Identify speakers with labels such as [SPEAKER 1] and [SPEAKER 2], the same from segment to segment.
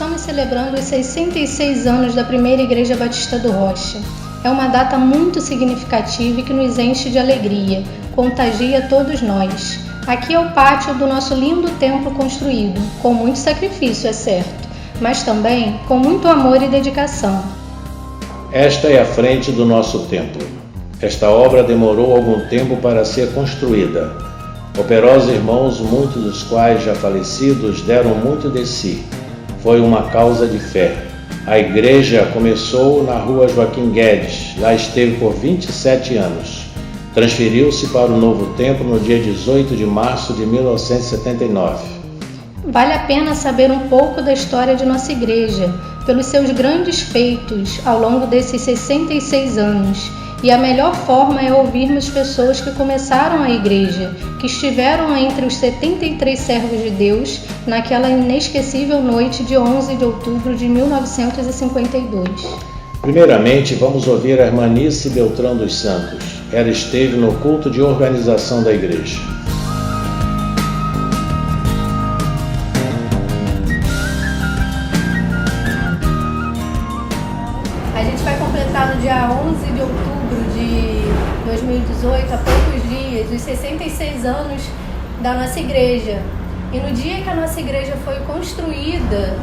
[SPEAKER 1] Estamos celebrando os 66 anos da primeira Igreja Batista do Rocha. É uma data muito significativa e que nos enche de alegria, contagia todos nós. Aqui é o pátio do nosso lindo templo construído, com muito sacrifício, é certo, mas também com muito amor e dedicação.
[SPEAKER 2] Esta é a frente do nosso templo. Esta obra demorou algum tempo para ser construída. Operosos irmãos, muitos dos quais já falecidos, deram muito de si. Foi uma causa de fé. A igreja começou na rua Joaquim Guedes, lá esteve por 27 anos. Transferiu-se para o novo templo no dia 18 de março de 1979.
[SPEAKER 1] Vale a pena saber um pouco da história de nossa igreja, pelos seus grandes feitos ao longo desses 66 anos. E a melhor forma é ouvirmos pessoas que começaram a igreja, que estiveram entre os 73 servos de Deus naquela inesquecível noite de 11 de outubro de 1952.
[SPEAKER 2] Primeiramente, vamos ouvir a irmã Nice Beltrão dos Santos. Ela esteve no culto de organização da igreja.
[SPEAKER 1] A gente vai completar no dia 11 de outubro de 2018, há poucos dias, os 66 anos da nossa igreja. E no dia que a nossa igreja foi construída,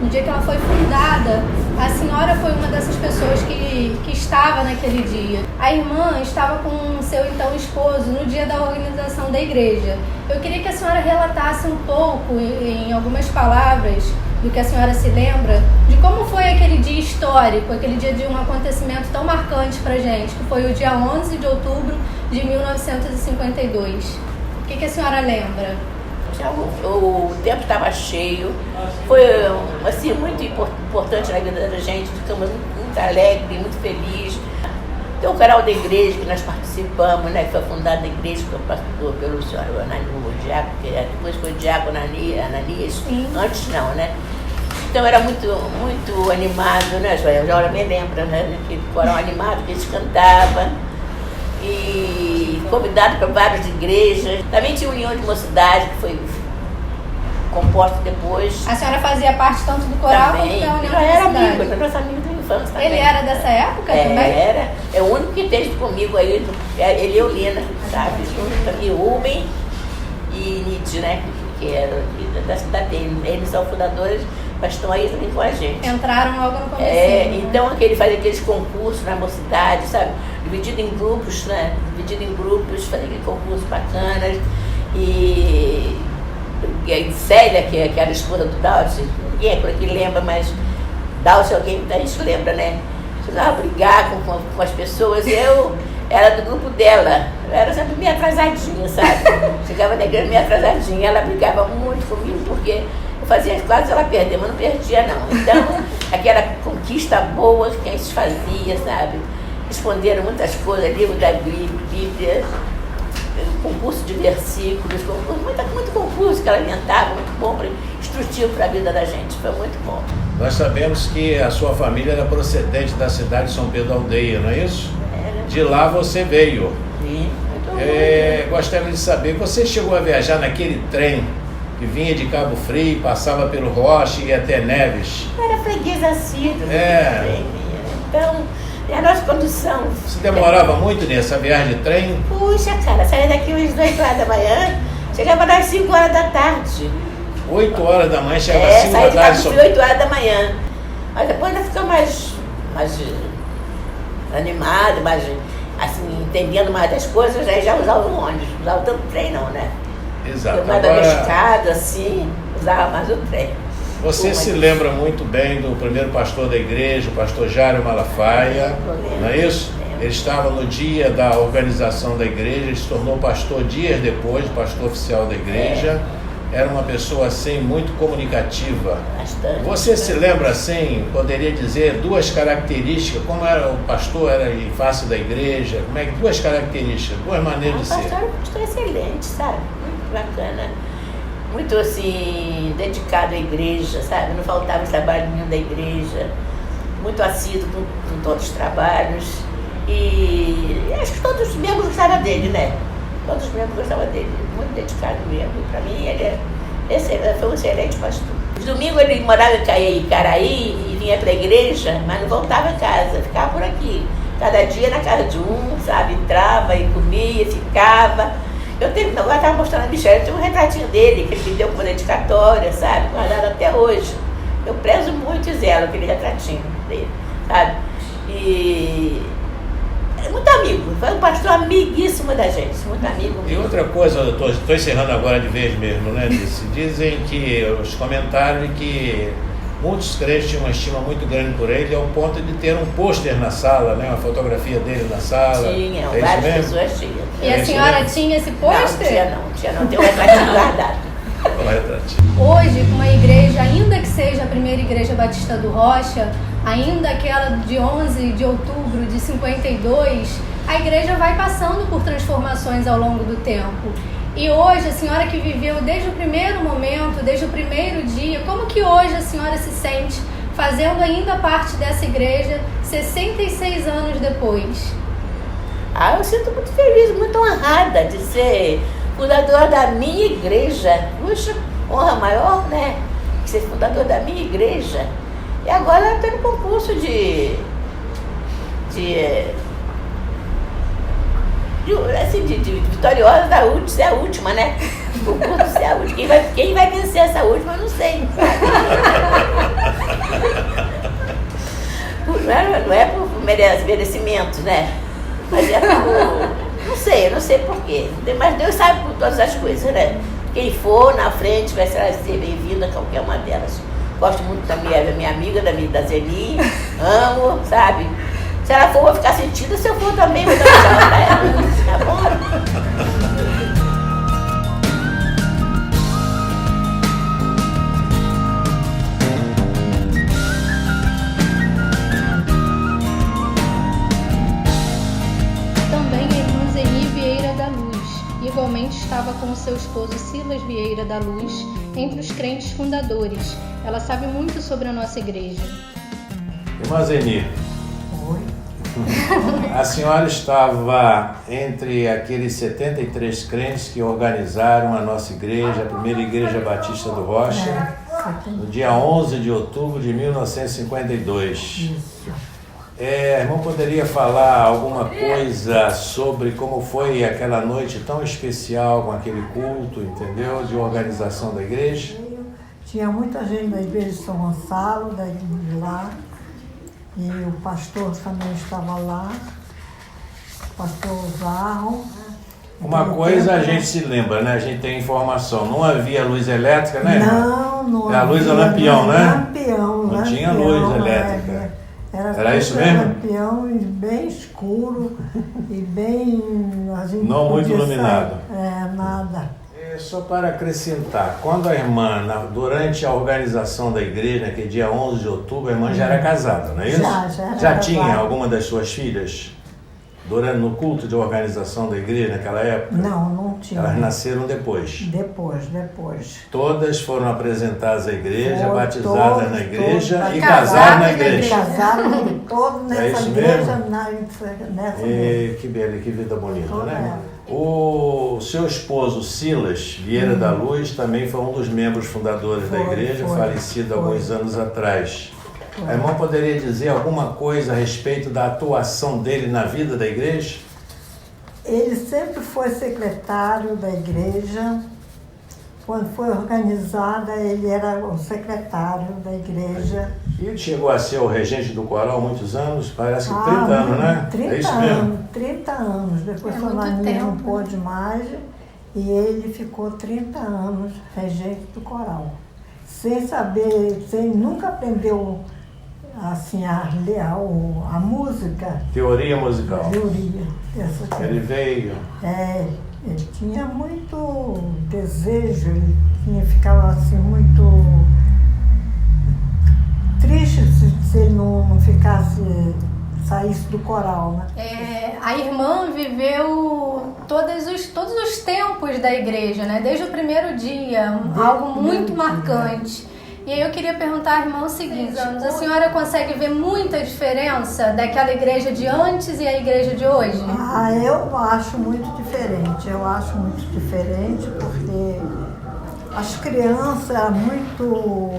[SPEAKER 1] no dia que ela foi fundada, a senhora foi uma dessas pessoas que estava naquele dia. A irmã estava com seu então esposo no dia da organização da igreja. Eu queria que a senhora relatasse um pouco, em algumas palavras, do que a senhora se lembra, de como foi aquele dia histórico, aquele dia de um acontecimento tão marcante pra gente, que foi o dia 11 de outubro de 1952. O que a senhora lembra?
[SPEAKER 3] O tempo estava cheio, foi assim, muito importante na vida da gente, ficamos muito alegres, muito felizes. Tem o canal da igreja que nós participamos, né, que foi fundada a igreja pelo senhor o diácono, que depois foi o diácono Ananias. Sim. Antes não, né? Então era muito animado, né, Joel? A senhora me lembra, né, que foram animados, que eles cantavam. E convidado para várias igrejas. Também tinha União de Mocidade, que foi composta depois.
[SPEAKER 1] A senhora fazia parte tanto do coral quanto da União de Mocidade?
[SPEAKER 3] Era amigo, nosso amigo da infância também.
[SPEAKER 1] Ele era dessa época também?
[SPEAKER 3] Era. É o único que esteve comigo aí, ele e Eulina, sabe? E Rubem e Nietzsche, né? Que era da cidade dele. Eles são fundadores, mas estão aí também com a gente.
[SPEAKER 1] Entraram logo no começo.
[SPEAKER 3] Então ele fazia aqueles concursos na mocidade, sabe? Dividido em grupos, né? Fazia aqueles concursos bacanas. E a Célia, que era a esposa do Dalcio, ninguém é por aqui lembra, mas Dalcio, alguém da gente lembra, né? Precisava brigar com as pessoas, e eu era do grupo dela, eu era sempre meio atrasadinha, sabe? Chegava na igreja meio atrasadinha, ela brigava muito comigo, porque eu fazia as coisas ela perdia, mas não perdia não. Então, aquela conquista boa que a gente fazia, sabe? Responderam muitas coisas, livro da Bíblia, concurso de versículos, muito concurso que ela inventava, muito bom, instrutivo para a vida da gente, foi muito bom.
[SPEAKER 2] Nós sabemos que a sua família era procedente da cidade de São Pedro Aldeia, não é isso?
[SPEAKER 3] Era.
[SPEAKER 2] De lá você veio.
[SPEAKER 3] Sim, muito bom.
[SPEAKER 2] Gostaria de saber, você chegou a viajar naquele trem que vinha de Cabo Frio, passava pelo Rocha e ia até Neves?
[SPEAKER 3] Era freguesa assídua, trem, então... E a nossa condução...
[SPEAKER 2] Você demorava muito nessa viagem de trem?
[SPEAKER 3] Puxa, cara, saía daqui às 2 horas da manhã, chegava às 5 horas da tarde.
[SPEAKER 2] 8 horas da manhã, chegava às 5 da tarde?
[SPEAKER 3] Saía de 8 horas da manhã. Mas depois ainda ficou mais animado, mais, assim, entendendo mais das coisas, aí já usava o ônibus, usava tanto o trem não, né?
[SPEAKER 2] Exato.
[SPEAKER 3] Mais domesticado, assim, usava mais o trem.
[SPEAKER 2] Você se lembra muito bem do primeiro pastor da igreja, o pastor Jário Malafaia, não é isso? Ele estava no dia da organização da igreja, ele se tornou pastor dias depois, pastor oficial da igreja. Era uma pessoa assim muito comunicativa.
[SPEAKER 3] Bastante.
[SPEAKER 2] Você se lembra assim, poderia dizer duas características, como era o pastor, era em face da igreja, como é que duas características, duas maneiras de ser?
[SPEAKER 3] O pastor era um pastor excelente, sabe? Muito bacana. Muito assim, dedicado à igreja, sabe? Não faltava trabalho nenhum da igreja, muito assíduo com todos os trabalhos. E acho que todos os membros gostavam dele, né? Todos os membros gostavam dele, muito dedicado mesmo. E para mim ele foi um excelente pastor. Os domingos ele morava em Icaraí e vinha para a igreja, mas não voltava a casa, ficava por aqui. Cada dia na casa de um, sabe? Entrava e comia, ficava. Agora estava mostrando a Michelle, tem um retratinho dele que ele me deu como dedicatória, sabe? Guardado até hoje. Eu prezo muito Zelo, aquele retratinho dele, sabe? E é muito amigo, foi um pastor amiguíssimo da gente, muito amigo mesmo.
[SPEAKER 2] E outra coisa, doutor, estou encerrando agora de vez mesmo, né? Dizem que os comentários que muitos crentes tinham uma estima muito grande por ele, ao ponto de ter um pôster na sala, né? Uma fotografia dele na sala.
[SPEAKER 3] Tinha,
[SPEAKER 2] é
[SPEAKER 3] várias pessoas tinham.
[SPEAKER 1] E a senhora tinha esse pôster?
[SPEAKER 3] Não, tem um retratinho guardado.
[SPEAKER 1] Hoje, uma igreja, ainda que seja a primeira igreja batista do Rocha, ainda aquela de 11 de outubro de 52, a igreja vai passando por transformações ao longo do tempo. E hoje, a senhora que viveu desde o primeiro momento, desde o primeiro dia, como que hoje a senhora se sente fazendo ainda parte dessa igreja 66 anos depois?
[SPEAKER 3] Eu sinto muito feliz, muito honrada de ser fundadora da minha igreja. Puxa, honra maior, né? Ser fundador da minha igreja. E agora estou no concurso de vitoriosa da última, ser a última, né? O concurso ser a última. Quem vai vencer essa última, eu não sei. Não é por merecimento, né? Mas é por... eu não sei porquê. Mas Deus sabe por todas as coisas, né? Quem for na frente vai ser bem-vinda a qualquer uma delas. Gosto muito da minha amiga, da Zeni, amo, sabe? Se ela for, vou ficar sentida, se eu for também, vou dar tchau pra ela, tá bom?
[SPEAKER 1] Igualmente estava com seu esposo Silas Vieira da Luz entre os crentes fundadores. Ela sabe muito sobre a nossa igreja.
[SPEAKER 2] Irmã Zeni.
[SPEAKER 4] Oi.
[SPEAKER 2] A senhora estava entre aqueles 73 crentes que organizaram a nossa igreja, a primeira igreja batista do Rocha, no dia 11 de outubro de 1952.
[SPEAKER 4] Isso.
[SPEAKER 2] Irmão, poderia falar alguma coisa sobre como foi aquela noite tão especial com aquele culto, entendeu? De organização da igreja?
[SPEAKER 4] Tinha muita gente da igreja de São Gonçalo, da igreja de lá, e o pastor também estava lá, o pastor Zarro.
[SPEAKER 2] Uma coisa a gente se lembra, né? A gente tem informação. Não havia luz elétrica, né, irmã?
[SPEAKER 4] Não
[SPEAKER 2] era a luz a lampião, né?
[SPEAKER 4] Não
[SPEAKER 2] tinha luz elétrica.
[SPEAKER 4] Era
[SPEAKER 2] isso mesmo?
[SPEAKER 4] Lampião bem escuro e bem...
[SPEAKER 2] Não muito iluminado.
[SPEAKER 4] Nada.
[SPEAKER 2] Só para acrescentar, quando a irmã, durante a organização da igreja, naquele dia 11 de outubro, a irmã já era casada, não é isso? Já tinha alguma das suas filhas? No culto de organização da igreja naquela época?
[SPEAKER 4] Não tinha.
[SPEAKER 2] Elas nasceram depois?
[SPEAKER 4] Depois.
[SPEAKER 2] Todas foram apresentadas à igreja, batizadas na igreja e
[SPEAKER 1] casaram
[SPEAKER 2] na igreja.
[SPEAKER 4] Casaram todos nessa igreja, nessa igreja.
[SPEAKER 2] Que bela, que vida bonita, né? O seu esposo Silas Vieira da Luz também foi um dos membros fundadores da igreja, falecido alguns anos atrás. A irmã poderia dizer alguma coisa a respeito da atuação dele na vida da igreja?
[SPEAKER 4] Ele sempre foi secretário da igreja. Quando foi organizada, ele era o secretário da igreja.
[SPEAKER 2] E ele chegou a ser o regente do coral há muitos anos? Parece que 30 anos, né?
[SPEAKER 4] 30
[SPEAKER 2] é isso
[SPEAKER 4] anos,
[SPEAKER 2] mesmo?
[SPEAKER 4] 30 anos. Depois a Sonaninha não pôde mais e ele ficou 30 anos regente do coral. Sem saber, nunca aprendeu assim, a ler a música.
[SPEAKER 2] Teoria musical.
[SPEAKER 4] Teoria.
[SPEAKER 2] Ele veio.
[SPEAKER 4] Ele tinha muito desejo, ele ficava assim muito triste se ele não saísse do coral, né?
[SPEAKER 1] A irmã viveu todos os tempos da igreja, né? Desde o primeiro dia, algo muito marcante. E aí eu queria perguntar à irmã o seguinte: a senhora consegue ver muita diferença daquela igreja de antes e a igreja de hoje?
[SPEAKER 4] Eu acho muito diferente. Eu acho muito diferente porque As crianças eram muito...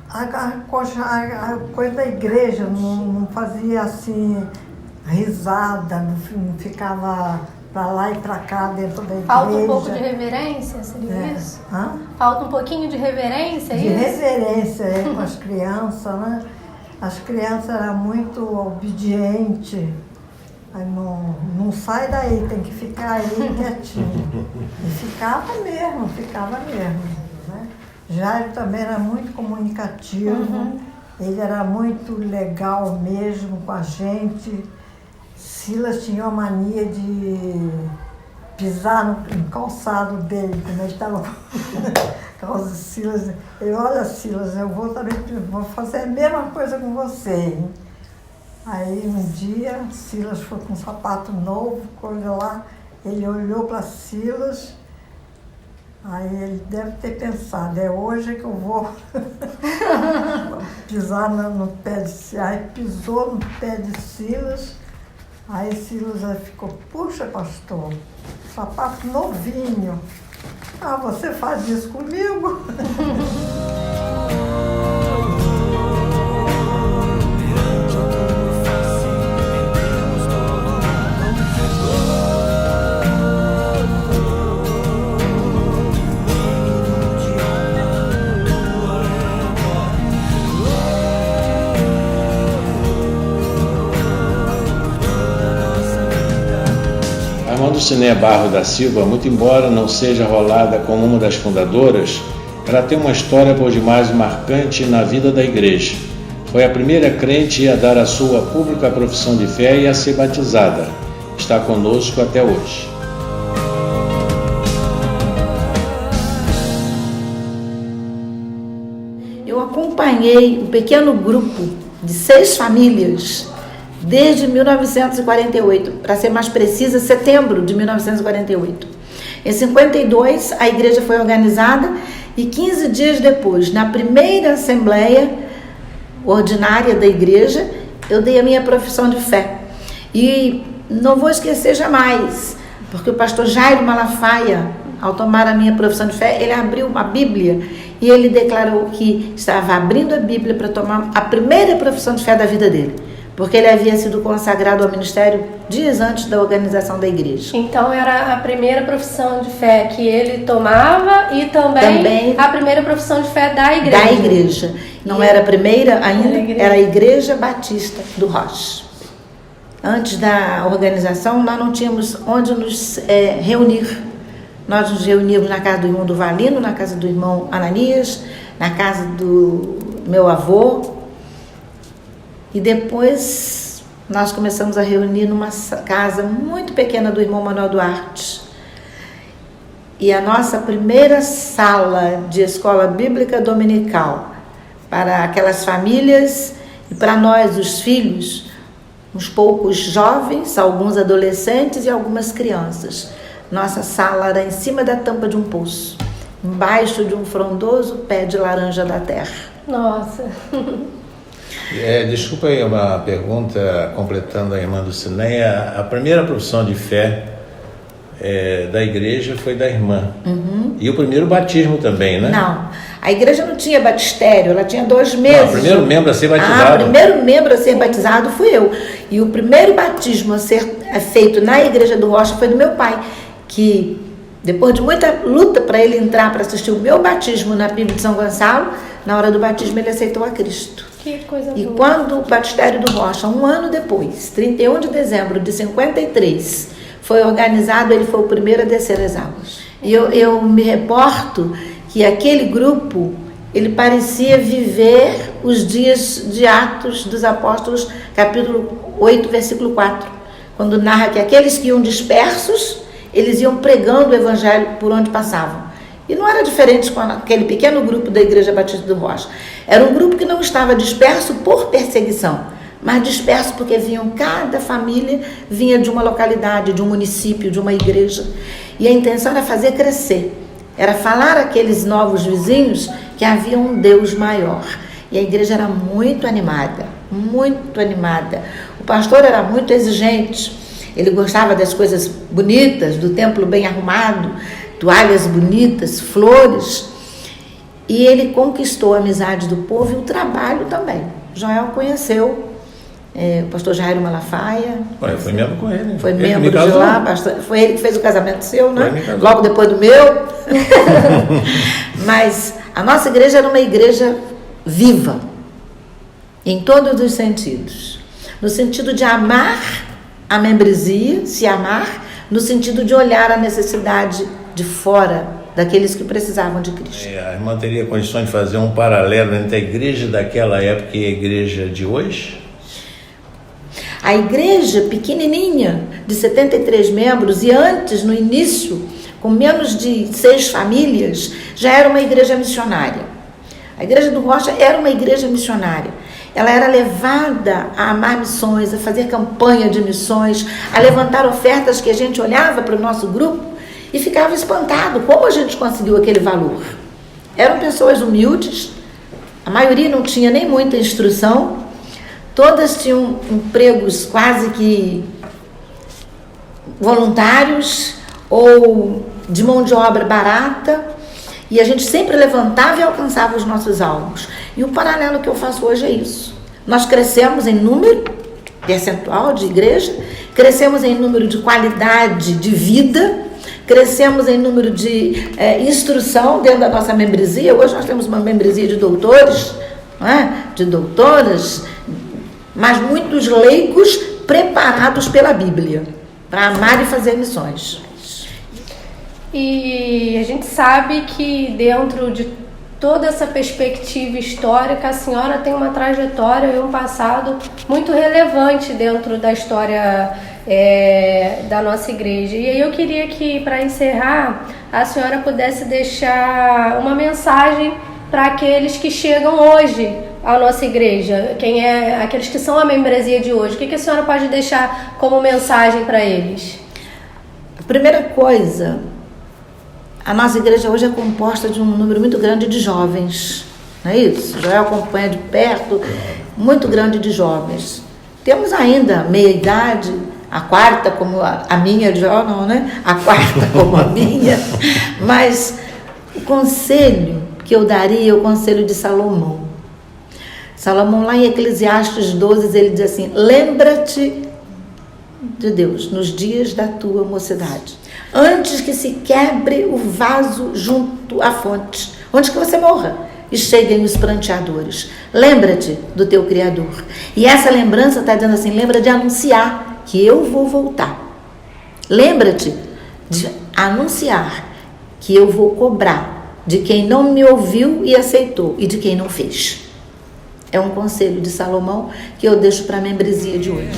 [SPEAKER 4] A coisa da igreja não fazia assim, risada, não ficava para lá e para cá dentro da igreja.
[SPEAKER 1] Falta um pouco de reverência, seria isso? Falta um pouquinho de reverência, é isso?
[SPEAKER 4] De reverência com as crianças, né? As crianças eram muito obedientes. Aí não sai daí, tem que ficar aí quietinho. E ficava mesmo. Né? Jairo também era muito comunicativo, ele era muito legal mesmo com a gente. Silas tinha uma mania de pisar no calçado dele, como ele estava com Silas. Ele, olha, Silas, eu vou fazer a mesma coisa com você, hein? Aí um dia, Silas foi com um sapato novo, coisa lá, ele olhou para Silas, aí ele deve ter pensado, é hoje que eu vou pisar no pé de Silas. Aí pisou no pé de Silas, aí Silas ficou, puxa, pastor, sapato novinho, você faz isso comigo?
[SPEAKER 2] Dulcinea Barros da Silva, muito embora não seja rolada como uma das fundadoras, ela tem uma história por demais marcante na vida da igreja. Foi a primeira crente a dar a sua pública profissão de fé e a ser batizada. Está conosco até hoje.
[SPEAKER 5] Eu acompanhei um pequeno grupo de 6 famílias desde 1948, para ser mais precisa, setembro de 1948. Em 52, a igreja foi organizada e 15 dias depois, na primeira assembleia ordinária da igreja, eu dei a minha profissão de fé. E não vou esquecer jamais, porque o pastor Jairo Malafaia, ao tomar a minha profissão de fé, ele abriu uma Bíblia e ele declarou que estava abrindo a Bíblia para tomar a primeira profissão de fé da vida dele, porque ele havia sido consagrado ao ministério dias antes da organização da igreja.
[SPEAKER 1] Então era a primeira profissão de fé que ele tomava e também a primeira profissão de fé da igreja.
[SPEAKER 5] Da igreja. Não era a primeira ainda, era a Igreja Batista do Rocha. Antes da organização, nós não tínhamos onde nos reunir. Nós nos reuníamos na casa do irmão Duvalino, na casa do irmão Ananias, na casa do meu avô. E depois nós começamos a reunir numa casa muito pequena do irmão Manuel Duarte. E a nossa primeira sala de escola bíblica dominical para aquelas famílias e para nós, os filhos, uns poucos jovens, alguns adolescentes e algumas crianças. Nossa sala era em cima da tampa de um poço, embaixo de um frondoso pé de laranja da terra.
[SPEAKER 1] Nossa!
[SPEAKER 2] Desculpa aí uma pergunta, completando a irmã Dulcinea. A primeira profissão de fé da igreja foi da irmã. E o primeiro batismo também, né?
[SPEAKER 5] Não, a igreja não tinha batistério, ela tinha 2 meses.
[SPEAKER 2] Não, o primeiro membro a ser batizado.
[SPEAKER 5] O primeiro membro a ser batizado fui eu. E o primeiro batismo a ser feito na igreja do Rocha foi do meu pai, que depois de muita luta para ele entrar para assistir o meu batismo na PIB de São Gonçalo, na hora do batismo ele aceitou a Cristo.
[SPEAKER 1] Que coisa
[SPEAKER 5] e
[SPEAKER 1] boa.
[SPEAKER 5] Quando o batistério do Rocha, um ano depois, 31 de dezembro de 53, foi organizado, ele foi o primeiro a descer as águas. E eu me reporto que aquele grupo, ele parecia viver os dias de Atos dos Apóstolos, capítulo 8, versículo 4, quando narra que aqueles que iam dispersos, eles iam pregando o evangelho por onde passavam. E não era diferente com aquele pequeno grupo da Igreja Batista do Rocha. Era um grupo que não estava disperso por perseguição, mas disperso porque cada família vinha de uma localidade, de um município, de uma igreja. E a intenção era fazer crescer, era falar àqueles novos vizinhos que havia um Deus maior. E a igreja era muito animada, muito animada. O pastor era muito exigente, ele gostava das coisas bonitas, do templo bem arrumado, toalhas bonitas, flores, e ele conquistou a amizade do povo e o trabalho também. Joel conheceu o pastor Jairo Malafaia.
[SPEAKER 2] Foi membro com ele.
[SPEAKER 5] Foi membro de lá, foi ele que fez o casamento seu, né? Logo depois do meu. Mas a nossa igreja era uma igreja viva, em todos os sentidos. No sentido de amar a membresia, se amar, no sentido de olhar a necessidade de fora, daqueles que precisavam de Cristo.
[SPEAKER 2] A irmã teria condições de fazer um paralelo entre a igreja daquela época e a igreja de hoje?
[SPEAKER 5] A igreja pequenininha, de 73 membros, e antes, no início, com menos de 6 famílias, já era uma igreja missionária. A igreja do Rocha era uma igreja missionária. Ela era levada a amar missões, a fazer campanha de missões, a levantar ofertas que a gente olhava para o nosso grupo e ficava espantado como a gente conseguiu aquele valor. Eram pessoas humildes, a maioria não tinha nem muita instrução, todas tinham empregos quase que voluntários ou de mão de obra barata, e a gente sempre levantava e alcançava os nossos alvos. E o paralelo que eu faço hoje é isso. Nós crescemos em número percentual de igreja, crescemos em número de qualidade de vida, crescemos em número de instrução dentro da nossa membresia. Hoje nós temos uma membresia de doutores, não é? De doutoras, mas muitos leigos preparados pela Bíblia para amar e fazer missões.
[SPEAKER 1] E a gente sabe que dentro de toda essa perspectiva histórica, a senhora tem uma trajetória e um passado muito relevante dentro da história da nossa igreja. E aí eu queria que, para encerrar, a senhora pudesse deixar uma mensagem para aqueles que chegam hoje à nossa igreja, aqueles que são a membresia de hoje. O que a senhora pode deixar como mensagem para eles?
[SPEAKER 5] A primeira coisa, a nossa igreja hoje é composta de um número muito grande de jovens, não é isso? Joel acompanha de perto, muito grande de jovens. Temos ainda meia-idade, a quarta como a minha, Joel não, né? A quarta como a minha, mas o conselho que eu daria é o conselho de Salomão. Salomão, lá em Eclesiastes 12, ele diz assim: lembra-te de Deus nos dias da tua mocidade, antes que se quebre o vaso junto à fonte, onde que você morra e cheguem os pranteadores. Lembra-te do teu Criador. E essa lembrança está dizendo assim: lembra de anunciar que eu vou voltar. Lembra-te de anunciar que eu vou cobrar de quem não me ouviu e aceitou e de quem não fez. É um conselho de Salomão que eu deixo para a membresia de hoje.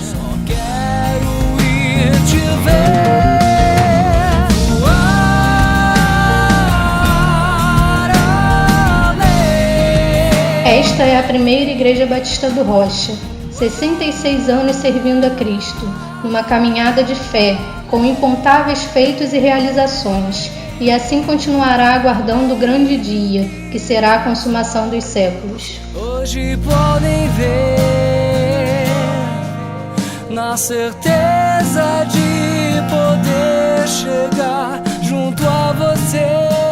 [SPEAKER 1] Esta é a primeira Igreja Batista do Rocha, 66 anos servindo a Cristo, numa caminhada de fé, com incontáveis feitos e realizações, e assim continuará aguardando o grande dia, que será a consumação dos séculos.
[SPEAKER 6] Hoje podem ver, na certeza de poder chegar junto a você.